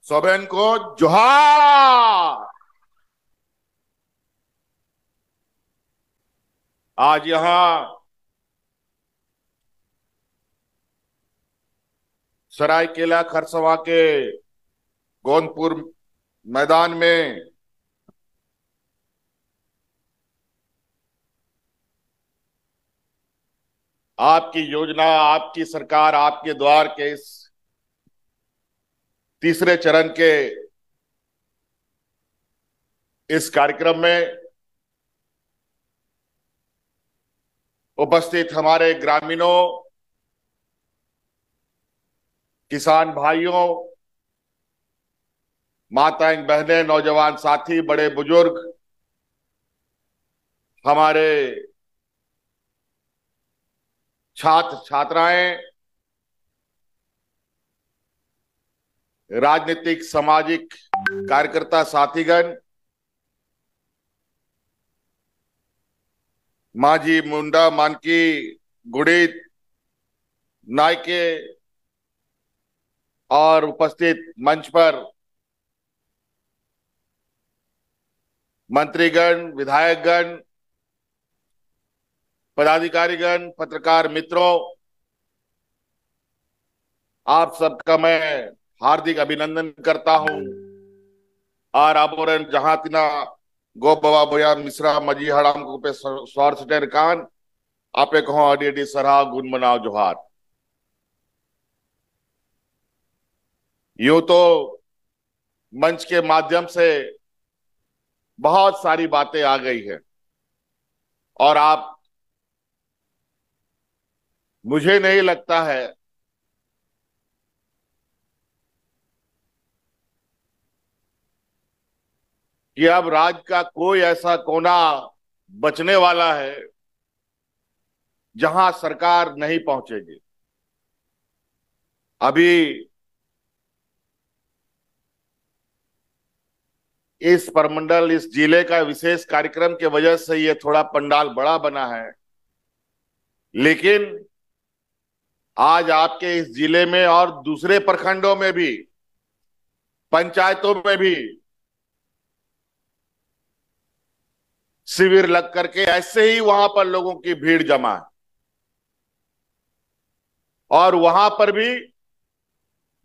सोबेन को जोहार। आज यहां सरायकेला खरसवां के गोंदपुर मैदान में आपकी योजना, आपकी सरकार, आपके द्वार के इस तीसरे चरण के इस कार्यक्रम में उपस्थित हमारे ग्रामीणों, किसान भाइयों, माताएं, बहनें, नौजवान साथी, बड़े बुजुर्ग, हमारे छात्र छात्राएं, राजनीतिक सामाजिक कार्यकर्ता साथीगण, मांझी, मुंडा, मानकी, गुड़ीत, नायके और उपस्थित मंच पर मंत्रीगण, विधायकगण, पदाधिकारीगण, पत्रकार मित्रों, आप सबका मैं हार्दिक अभिनंदन करता हूं। और आबोरन जहां तिना गो बवा बोया मिश्रा मजी हड़ाम को पे स्वार सटेर कान आपे कहो अडी अडी सरहा गुण मनाओ जोहार। यूं तो मंच के माध्यम से बहुत सारी बातें आ गई है और आप, मुझे नहीं लगता है कि अब राज्य का कोई ऐसा कोना बचने वाला है जहां सरकार नहीं पहुंचेगी। अभी इस प्रमंडल, इस जिले का विशेष कार्यक्रम के वजह से ये थोड़ा पंडाल बड़ा बना है, लेकिन आज आपके इस जिले में और दूसरे प्रखंडों में भी, पंचायतों में भी शिविर लग करके ऐसे ही वहां पर लोगों की भीड़ जमा है और वहां पर भी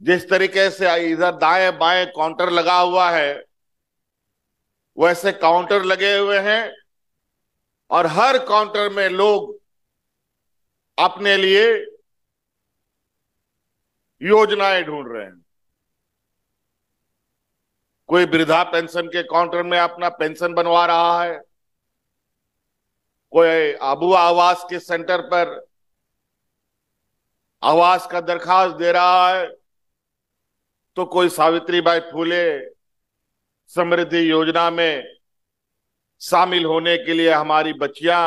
जिस तरीके से इधर दाएं बाएं काउंटर लगा हुआ है वैसे काउंटर लगे हुए हैं और हर काउंटर में लोग अपने लिए योजनाएं ढूंढ रहे हैं। कोई वृद्धा पेंशन के काउंटर में अपना पेंशन बनवा रहा है, कोई आबू आवास के सेंटर पर आवास का दरखास्त दे रहा है, तो कोई सावित्रीबाई फूले समृद्धि योजना में शामिल होने के लिए हमारी बच्चियां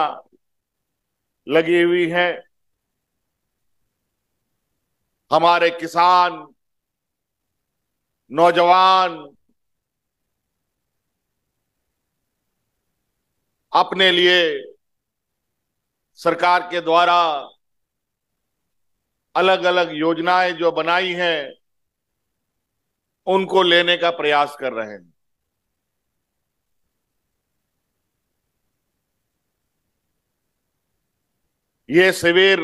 लगी हुई हैं। हमारे किसान, नौजवान अपने लिए सरकार के द्वारा अलग अलग योजनाएं जो बनाई हैं उनको लेने का प्रयास कर रहे हैं। ये शिविर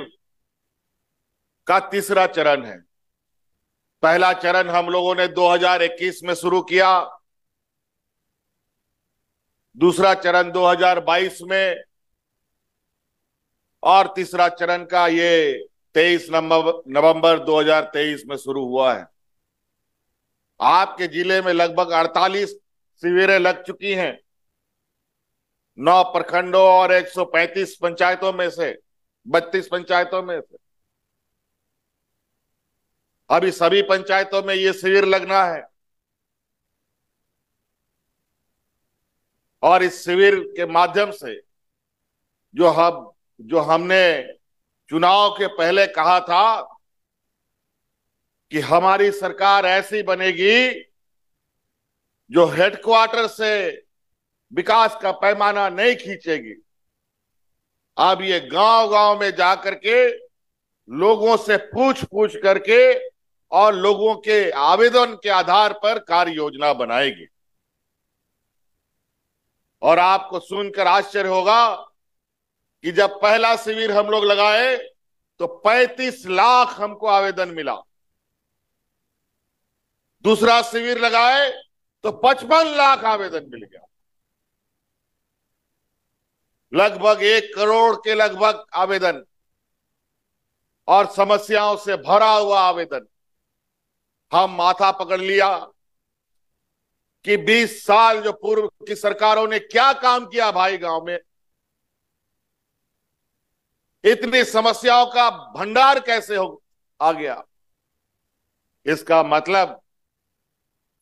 का तीसरा चरण है। पहला चरण हम लोगों ने 2021 में शुरू किया, दूसरा चरण 2022 में और तीसरा चरण का ये 23 नवंबर 2023 में शुरू हुआ है। आपके जिले में लगभग 48 शिविरें लग चुकी हैं, 9 प्रखंडों और 135 पंचायतों में से, 32 पंचायतों में से। अभी सभी पंचायतों में ये शिविर लगना है और इस शिविर के माध्यम से जो हमने चुनाव के पहले कहा था कि हमारी सरकार ऐसी बनेगी जो हेडक्वार्टर से विकास का पैमाना नहीं खींचेगी। अब ये गांव गांव में जाकर के लोगों से पूछ पूछ करके और लोगों के आवेदन के आधार पर कार्य योजना बनाएगी। और आपको सुनकर आश्चर्य होगा कि जब पहला शिविर हम लोग लगाए तो 35 लाख हमको आवेदन मिला। दूसरा शिविर लगाए तो 55 लाख आवेदन मिल गया। लगभग 1 करोड़ के लगभग आवेदन और समस्याओं से भरा हुआ आवेदन। हम माथा पकड़ लिया कि 20 साल जो पूर्व की सरकारों ने क्या काम किया भाई गांव में, इतनी समस्याओं का भंडार कैसे हो आ गया। इसका मतलब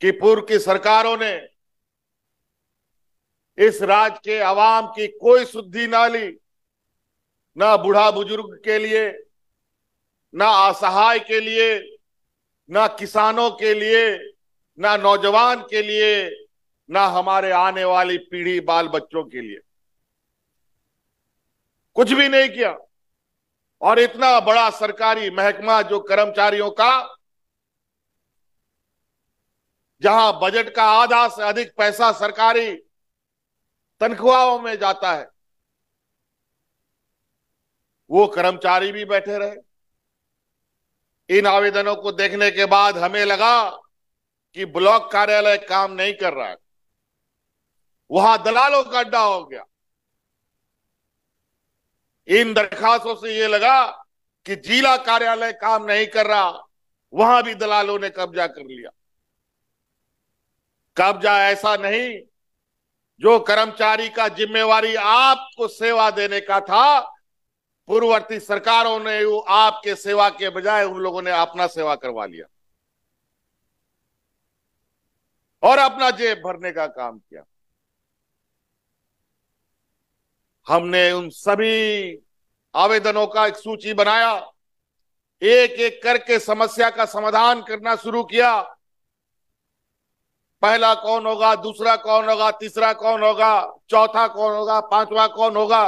कि पूर्व की सरकारों ने इस राज्य के अवाम की कोई सुधि ना ली, ना बूढ़ा बुजुर्ग के लिए, ना असहाय के लिए, ना किसानों के लिए, ना नौजवान के लिए, ना हमारे आने वाली पीढ़ी बाल बच्चों के लिए। कुछ भी नहीं किया। और इतना बड़ा सरकारी महकमा जो कर्मचारियों का, जहां बजट का आधा से अधिक पैसा सरकारी तनख्वाहों में जाता है, वो कर्मचारी भी बैठे रहे। इन आवेदनों को देखने के बाद हमें लगा कि ब्लॉक कार्यालय काम नहीं कर रहा है, वहां दलालों का अड्डा हो गया। इन दरखास्तों से यह लगा कि जिला कार्यालय काम नहीं कर रहा, वहां भी दलालों ने कब्जा कर लिया। कब्जा ऐसा नहीं, जो कर्मचारी का जिम्मेवारी आपको सेवा देने का था, पूर्ववर्ती सरकारों ने वो आपके सेवा के बजाय उन लोगों ने अपना सेवा करवा लिया और अपना जेब भरने का काम किया। हमने उन सभी आवेदनों का एक सूची बनाया, एक एक करके समस्या का समाधान करना शुरू किया। पहला कौन होगा, दूसरा कौन होगा, तीसरा कौन होगा, चौथा कौन होगा, पांचवा कौन होगा,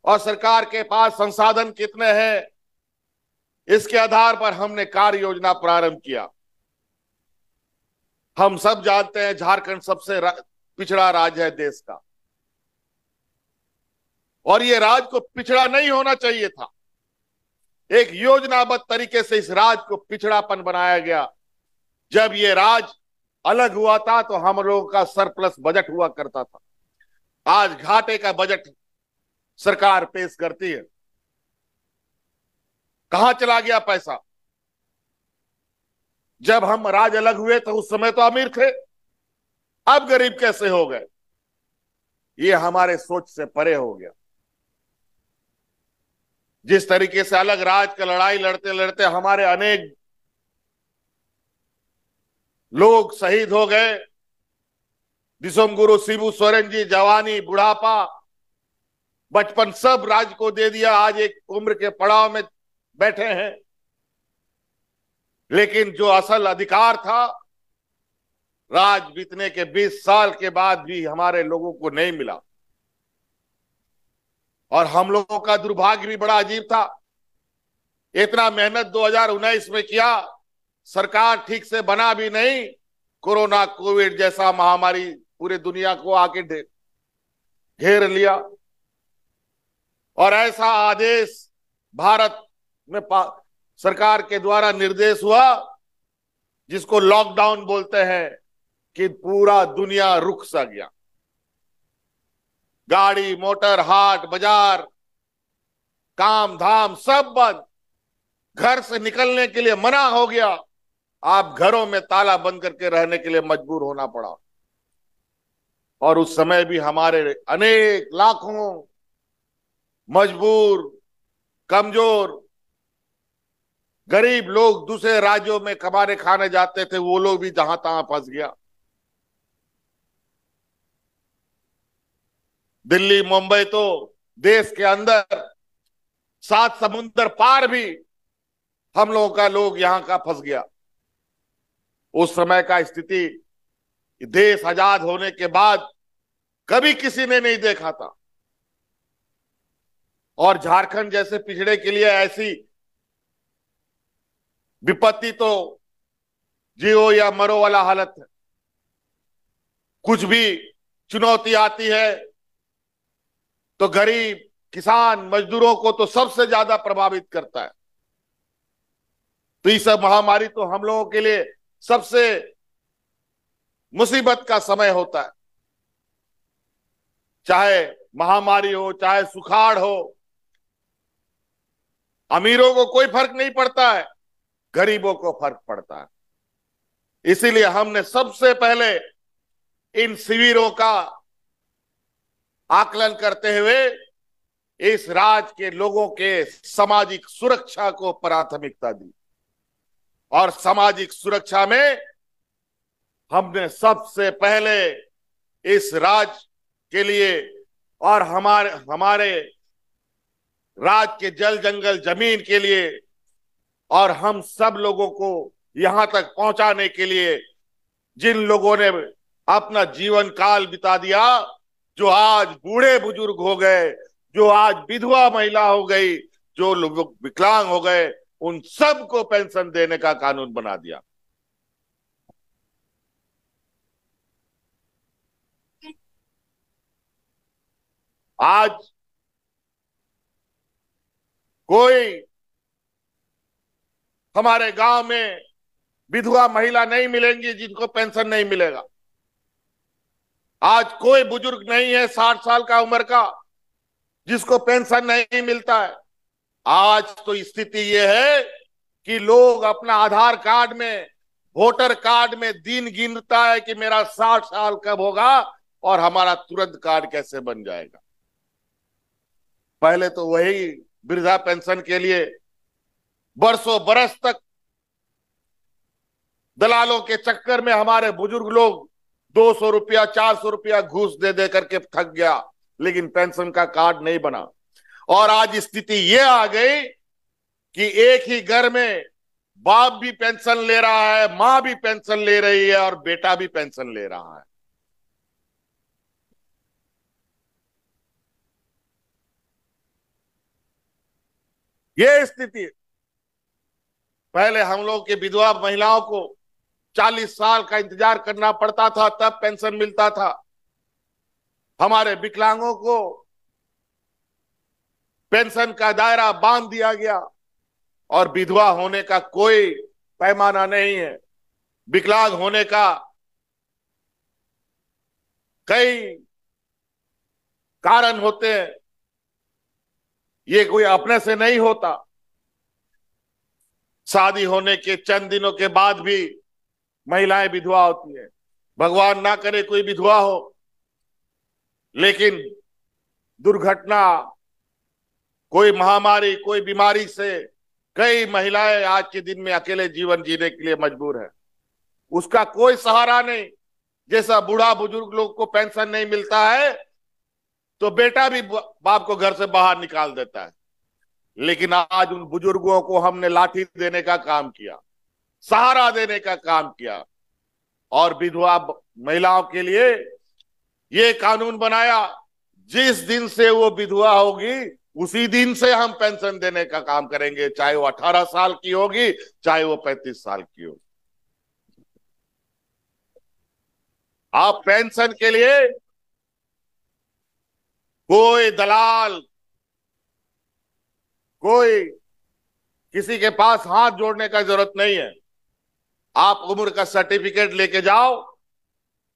और सरकार के पास संसाधन कितने हैं, इसके आधार पर हमने कार्य योजना प्रारंभ किया। हम सब जानते हैं झारखंड सबसे पिछड़ा राज्य है देश का, और ये राज्य को पिछड़ा नहीं होना चाहिए था। एक योजनाबद्ध तरीके से इस राज्य को पिछड़ापन बनाया गया। जब ये राज्य अलग हुआ था तो हम लोगों का सरप्लस बजट हुआ करता था। आज घाटे का बजट सरकार पेश करती है। कहां चला गया पैसा? जब हम राज्य अलग हुए तो उस समय तो अमीर थे, अब गरीब कैसे हो गए? ये हमारे सोच से परे हो गया। जिस तरीके से अलग राज्य का लड़ाई लड़ते लड़ते हमारे अनेक लोग शहीद हो गए, दिसोमगुरु शिबू सोरेन जी जवानी, बुढ़ापा, बचपन सब राज्य को दे दिया, आज एक उम्र के पड़ाव में बैठे हैं। लेकिन जो असल अधिकार था, राज बीतने के 20 साल के बाद भी हमारे लोगों को नहीं मिला। और हम लोगों का दुर्भाग्य भी बड़ा अजीब था। इतना मेहनत 2019 में किया, सरकार ठीक से बना भी नहीं, कोरोना कोविड जैसा महामारी पूरे दुनिया को आके घेर लिया। और ऐसा आदेश भारत में सरकार के द्वारा निर्देश हुआ, जिसको लॉकडाउन बोलते हैं, कि पूरा दुनिया रुक सा गया। गाड़ी मोटर, हाट बाजार, काम धाम सब बंद। घर से निकलने के लिए मना हो गया। आप घरों में ताला बंद करके रहने के लिए मजबूर होना पड़ा। और उस समय भी हमारे अनेक लाखों मजबूर, कमजोर, गरीब लोग दूसरे राज्यों में कमाने खाने जाते थे, वो लोग भी जहां तहां फंस गया। दिल्ली मुंबई तो देश के अंदर, 7 समुंदर पार भी हम लोगों का लोग यहां का फंस गया। उस समय का स्थिति देश आजाद होने के बाद कभी किसी ने नहीं देखा था। और झारखंड जैसे पिछड़े के लिए ऐसी विपत्ति तो जियो या मरो वाला हालत है। कुछ भी चुनौती आती है तो गरीब, किसान, मजदूरों को तो सबसे ज्यादा प्रभावित करता है। तो इस महामारी तो हम लोगों के लिए सबसे मुसीबत का समय होता है। चाहे महामारी हो, चाहे सुखाड़ हो, अमीरों को कोई फर्क नहीं पड़ता है, गरीबों को फर्क पड़ता है। इसीलिए हमने सबसे पहले इन शिविरों का आकलन करते हुए इस राज्य के लोगों के सामाजिक सुरक्षा को प्राथमिकता दी। और सामाजिक सुरक्षा में हमने सबसे पहले इस राज्य के लिए और हमारे राज्य के जल जंगल जमीन के लिए और हम सब लोगों को यहां तक पहुंचाने के लिए जिन लोगों ने अपना जीवन काल बिता दिया, जो आज बूढ़े बुजुर्ग हो गए, जो आज विधवा महिला हो गई, जो लोग विकलांग हो गए, उन सबको पेंशन देने का कानून बना दिया। आज कोई हमारे गांव में विधवा महिला नहीं मिलेंगी जिनको पेंशन नहीं मिलेगा। आज कोई बुजुर्ग नहीं है 60 साल का उम्र का जिसको पेंशन नहीं मिलता है। आज तो स्थिति यह है कि लोग अपना आधार कार्ड में, वोटर कार्ड में दिन गिनता है कि मेरा 60 साल कब होगा और हमारा तुरंत कार्ड कैसे बन जाएगा। पहले तो वही वृद्धा पेंशन के लिए बरसों बरस तक दलालों के चक्कर में हमारे बुजुर्ग लोग 200 रुपया, 400 रुपया घूस दे दे करके थक गया, लेकिन पेंशन का कार्ड नहीं बना। और आज स्थिति ये आ गई कि एक ही घर में बाप भी पेंशन ले रहा है, मां भी पेंशन ले रही है और बेटा भी पेंशन ले रहा है। ये स्थिति, पहले हम लोग के विधवा महिलाओं को 40 साल का इंतजार करना पड़ता था तब पेंशन मिलता था। हमारे विकलांगों को पेंशन का दायरा बांध दिया गया और विधवा होने का कोई पैमाना नहीं है। विकलांग होने का कई कारण होते हैं, ये कोई अपने से नहीं होता। शादी होने के चंद दिनों के बाद भी महिलाएं विधवा होती है। भगवान ना करे कोई विधवा हो, लेकिन दुर्घटना, कोई महामारी, कोई बीमारी से कई महिलाएं आज के दिन में अकेले जीवन जीने के लिए मजबूर है। उसका कोई सहारा नहीं। जैसा बूढ़ा बुजुर्ग लोग को पेंशन नहीं मिलता है तो बेटा भी बाप को घर से बाहर निकाल देता है, लेकिन आज उन बुजुर्गों को हमने लाठी देने का काम किया, सहारा देने का काम किया और विधवा महिलाओं के लिए ये कानून बनाया, जिस दिन से वो विधवा होगी उसी दिन से हम पेंशन देने का काम करेंगे, चाहे वो 18 साल की होगी, चाहे वो 35 साल की होगी। आप पेंशन के लिए कोई दलाल, कोई किसी के पास हाथ जोड़ने का जरूरत नहीं है। आप उम्र का सर्टिफिकेट लेके जाओ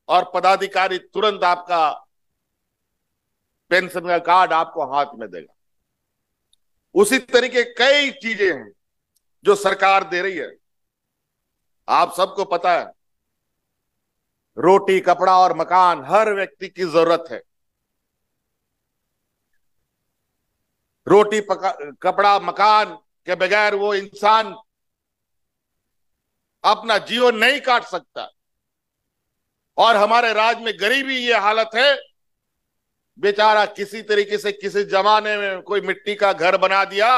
और पदाधिकारी तुरंत आपका पेंशन का कार्ड आपको हाथ में देगा। उसी तरीके कई चीजें हैं जो सरकार दे रही है। आप सबको पता है, रोटी, कपड़ा और मकान हर व्यक्ति की जरूरत है। रोटी, कपड़ा, मकान के बगैर वो इंसान अपना जीवन नहीं काट सकता। और हमारे राज्य में गरीबी ये हालत है, बेचारा किसी तरीके से किसी जमाने में कोई मिट्टी का घर बना दिया,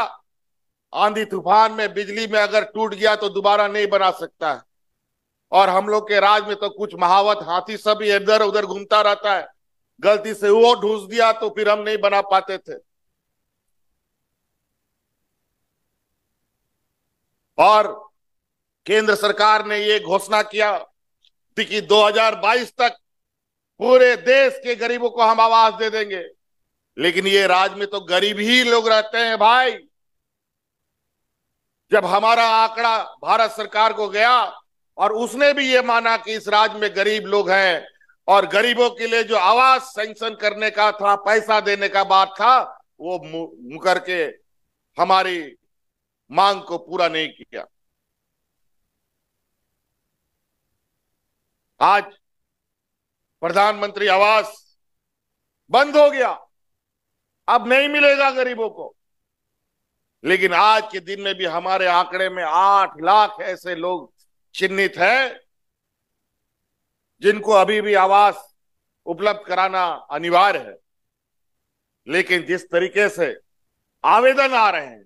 आंधी तूफान में, बिजली में अगर टूट गया तो दोबारा नहीं बना सकता है। और हम लोग के राज्य में तो कुछ महावत हाथी सब इधर उधर घूमता रहता है, गलती से वो ढूंस दिया तो फिर हम नहीं बना पाते थे। और केंद्र सरकार ने ये घोषणा किया थी कि 2022 तक पूरे देश के गरीबों को हम आवास दे देंगे, लेकिन ये राज्य में तो गरीब ही लोग रहते हैं भाई। जब हमारा आंकड़ा भारत सरकार को गया और उसने भी ये माना कि इस राज्य में गरीब लोग हैं और गरीबों के लिए जो आवास सैंक्शन करने का था, पैसा देने का बात था, वो मुकर के हमारी मांग को पूरा नहीं किया। आज प्रधानमंत्री आवास बंद हो गया, अब नहीं मिलेगा गरीबों को। लेकिन आज के दिन में भी हमारे आंकड़े में 8 लाख ऐसे लोग चिन्हित हैं जिनको अभी भी आवास उपलब्ध कराना अनिवार्य है। लेकिन जिस तरीके से आवेदन आ रहे हैं,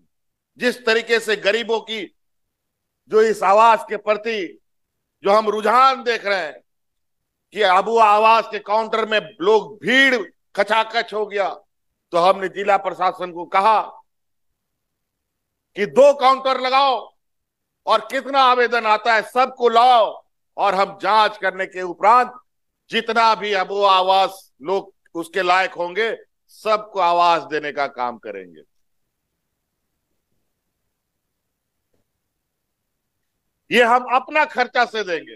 जिस तरीके से गरीबों की जो इस आवास के प्रति जो हम रुझान देख रहे हैं कि अब वो आवास के काउंटर में लोग भीड़ खचाखच हो गया, तो हमने जिला प्रशासन को कहा कि 2 काउंटर लगाओ और कितना आवेदन आता है सबको लाओ और हम जांच करने के उपरांत जितना भी अब वो आवास लोग उसके लायक होंगे सबको आवास देने का काम करेंगे। ये हम अपना खर्चा से देंगे,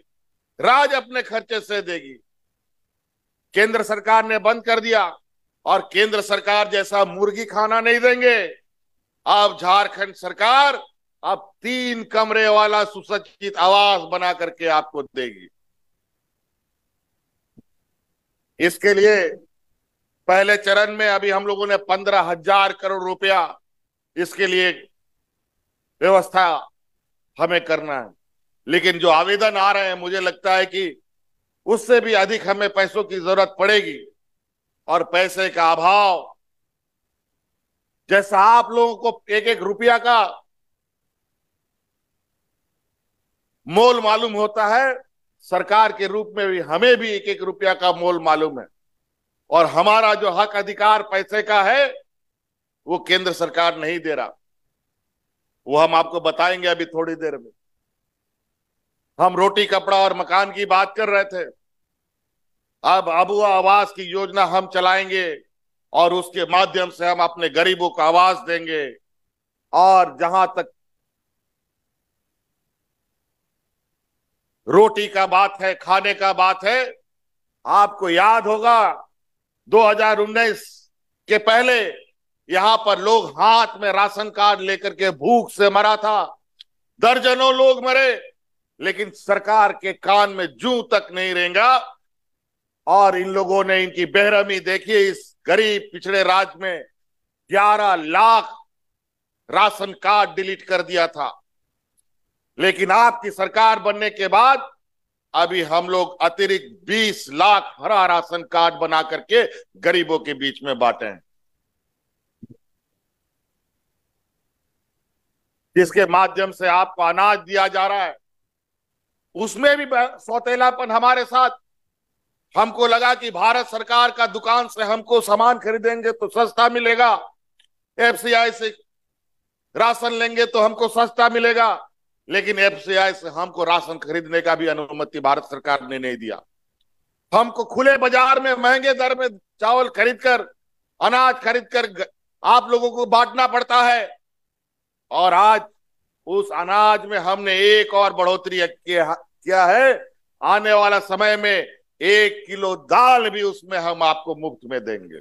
राज्य अपने खर्चे से देगी। केंद्र सरकार ने बंद कर दिया और केंद्र सरकार जैसा मुर्गी खाना नहीं देंगे। अब झारखंड सरकार अब 3 कमरे वाला सुसज्जित आवास बना करके आपको देगी। इसके लिए पहले चरण में अभी हम लोगों ने 15,000 करोड़ रुपया इसके लिए व्यवस्था हमें करना है। लेकिन जो आवेदन आ रहे हैं, मुझे लगता है कि उससे भी अधिक हमें पैसों की जरूरत पड़ेगी और पैसे का अभाव, जैसा आप लोगों को एक एक रुपया का मोल मालूम होता है, सरकार के रूप में भी हमें भी एक एक रुपया का मोल मालूम है। और हमारा जो हक अधिकार पैसे का है वो केंद्र सरकार नहीं दे रहा, वो हम आपको बताएंगे अभी थोड़ी देर में। हम रोटी कपड़ा और मकान की बात कर रहे थे, अब अबुआ आवास की योजना हम चलाएंगे और उसके माध्यम से हम अपने गरीबों को आवास देंगे। और जहां तक रोटी का बात है, खाने का बात है, आपको याद होगा 2019 के पहले यहां पर लोग हाथ में राशन कार्ड लेकर के भूख से मरा था, दर्जनों लोग मरे, लेकिन सरकार के कान में जूं तक नहीं रेंगा। और इन लोगों ने इनकी बेरहमी देखी। इस गरीब पिछड़े राज्य में 11 लाख राशन कार्ड डिलीट कर दिया था। लेकिन आपकी सरकार बनने के बाद अभी हम लोग अतिरिक्त 20 लाख हरा राशन कार्ड बना करके गरीबों के बीच में बांटे हैं, जिसके माध्यम से आपको अनाज दिया जा रहा है। उसमें भी सौतेलापन हमारे साथ। हमको लगा कि भारत सरकार का दुकान से हमको सामान खरीदेंगे तो सस्ता मिलेगा, एफसीआई से राशन लेंगे तो हमको सस्ता मिलेगा, लेकिन एफसीआई से हमको राशन खरीदने का भी अनुमति भारत सरकार ने नहीं दिया। हमको खुले बाजार में महंगे दर में चावल खरीदकर, अनाज खरीदकर आप लोगों को बांटना पड़ता है। और आज उस अनाज में हमने एक और बढ़ोतरी किया है। आने वाला समय में 1 किलो दाल भी उसमें हम आपको मुफ्त में देंगे।